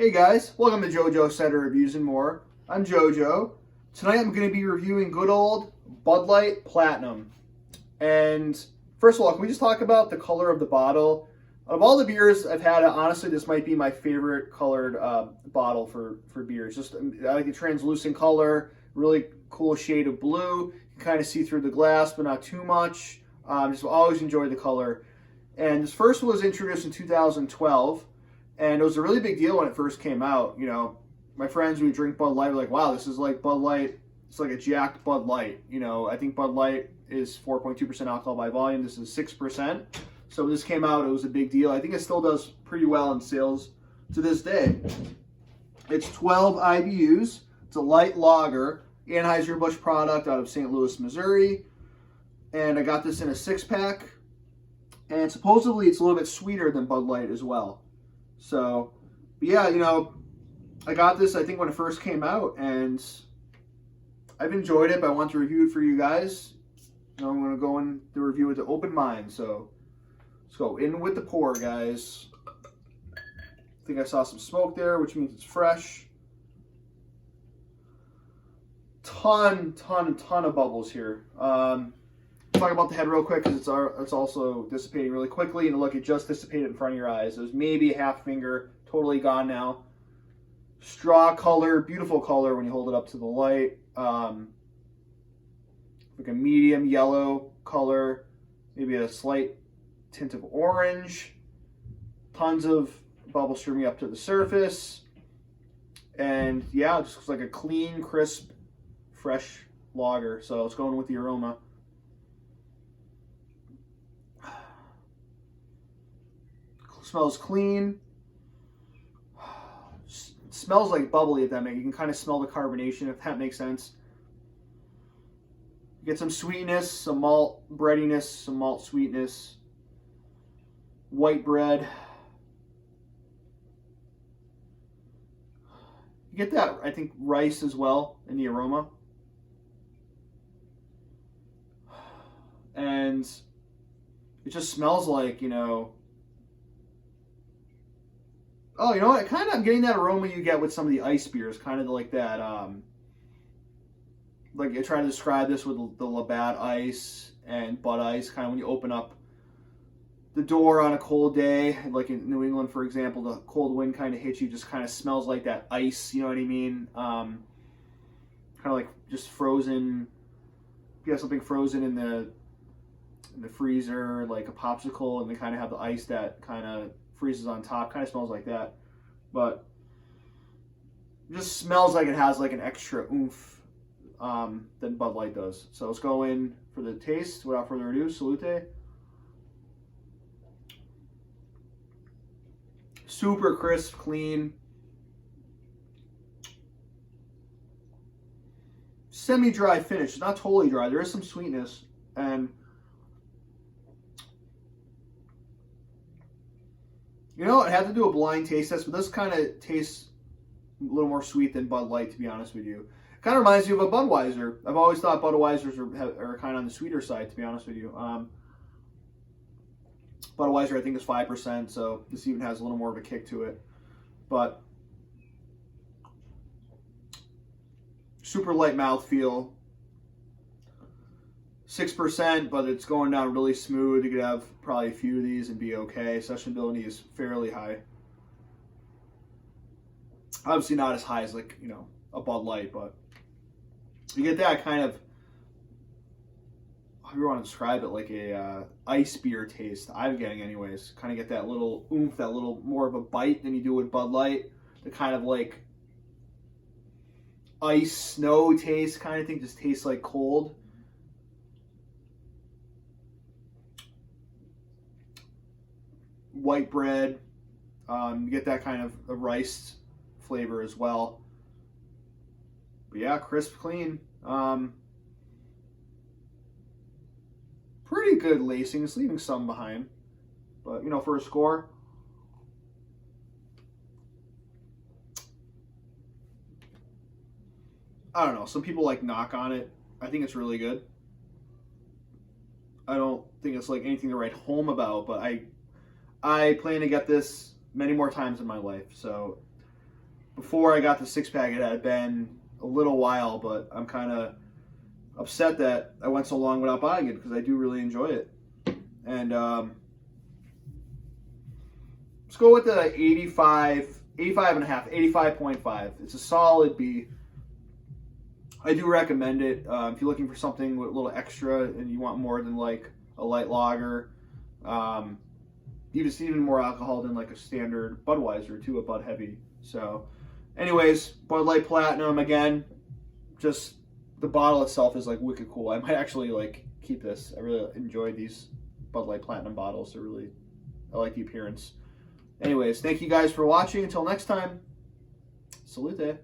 Hey guys, welcome to JoJo Cider Reviews and More. I'm JoJo. Tonight I'm going to be reviewing good old Bud Light Platinum. And first of all, can we just talk about the color of the bottle? Of all the beers I've had, honestly, this might be my favorite colored bottle for beers. Just I like the translucent color, really cool shade of blue. You can kind of see through the glass, but not too much. Just always enjoyed the color. And this first was introduced in 2012. And it was a really big deal when it first came out. You know, my friends who drink Bud Light were like, wow, this is like Bud Light. It's like a jacked Bud Light. You know, I think Bud Light is 4.2% alcohol by volume. This is 6%. So when this came out, it was a big deal. I think it still does pretty well in sales to this day. It's 12 IBUs. It's a light lager, Anheuser-Busch product out of St. Louis, Missouri. And I got this in a 6-pack. And supposedly it's a little bit sweeter than Bud Light as well. So, but yeah, you know, I got this, I think, when it first came out, and I've enjoyed it, but I want to review it for you guys. You know, I'm going to go in the review with an open mind, so let's go in with the pour, guys. I think I saw some smoke there, which means it's fresh. Ton of bubbles here. Talk about the head real quick because it's also dissipating really quickly. And look, it just dissipated in front of your eyes. It was maybe a half finger, totally gone now. Straw color, beautiful color when you hold it up to the light. Like a medium yellow color, maybe a slight tint of orange. Tons of bubbles streaming up to the surface. And yeah, it just looks like a clean, crisp, fresh lager. So it's going with the aroma. Smells clean. Smells like bubbly, if that makes. You can kind of smell the carbonation, if that makes sense. You get some sweetness, some malt breadiness, some malt sweetness. White bread. You get that, I think, rice as well in the aroma. And it just smells like, you know, oh, you know what? I'm getting that aroma you get with some of the ice beers, kind of like that. Like I try to describe this with the Labatt Ice and Bud Ice. Kind of when you open up the door on a cold day, like in New England, for example, the cold wind kind of hits you, just kind of smells like that ice. You know what I mean? Kind of like just frozen. You have something frozen in the freezer, like a popsicle, and they kind of have the ice that kind of freezes on top. Kind of smells like that, but it just smells like it has like an extra oomph than Bud Light does. So let's go in for the taste. Without further ado, salute. Super crisp, clean, semi-dry finish. It's not totally dry. There is some sweetness, and you know, I had to do a blind taste test, but this kind of tastes a little more sweet than Bud Light, to be honest with you. Kind of reminds me of a Budweiser. I've always thought Budweisers are kind of on the sweeter side, to be honest with you. Budweiser, I think, is 5%, so this even has a little more of a kick to it. But super light mouthfeel. 6%, but it's going down really smooth. You could have probably a few of these and be okay. Sessionability is fairly high. Obviously not as high as, like, you know, a Bud Light, but you get that kind of, how do you want to describe it, like a ice beer taste. I'm getting anyways. Kind of get that little oomph, that little more of a bite than you do with Bud Light. The kind of like ice snow taste kind of thing, just tastes like cold. White bread, you get that kind of a rice flavor as well. But yeah, crisp, clean. Pretty good lacing. It's leaving some behind, but you know, for a score, I don't know. Some people like knock on it. I think it's really good. I don't think it's like anything to write home about, but I plan to get this many more times in my life. So before I got the 6-pack, it had been a little while, but I'm kind of upset that I went so long without buying it because I do really enjoy it. And let's go with the 85 and a half, 85.5. It's a solid B. I do recommend it if you're looking for something with a little extra and you want more than like a light lager. Even more alcohol than like a standard Budweiser too, a Bud Heavy. So anyways, Bud Light Platinum, again, just the bottle itself is like wicked cool. I might actually like keep this. I really enjoy these Bud Light Platinum bottles. I like the appearance. Anyways, thank you guys for watching. Until next time, salute.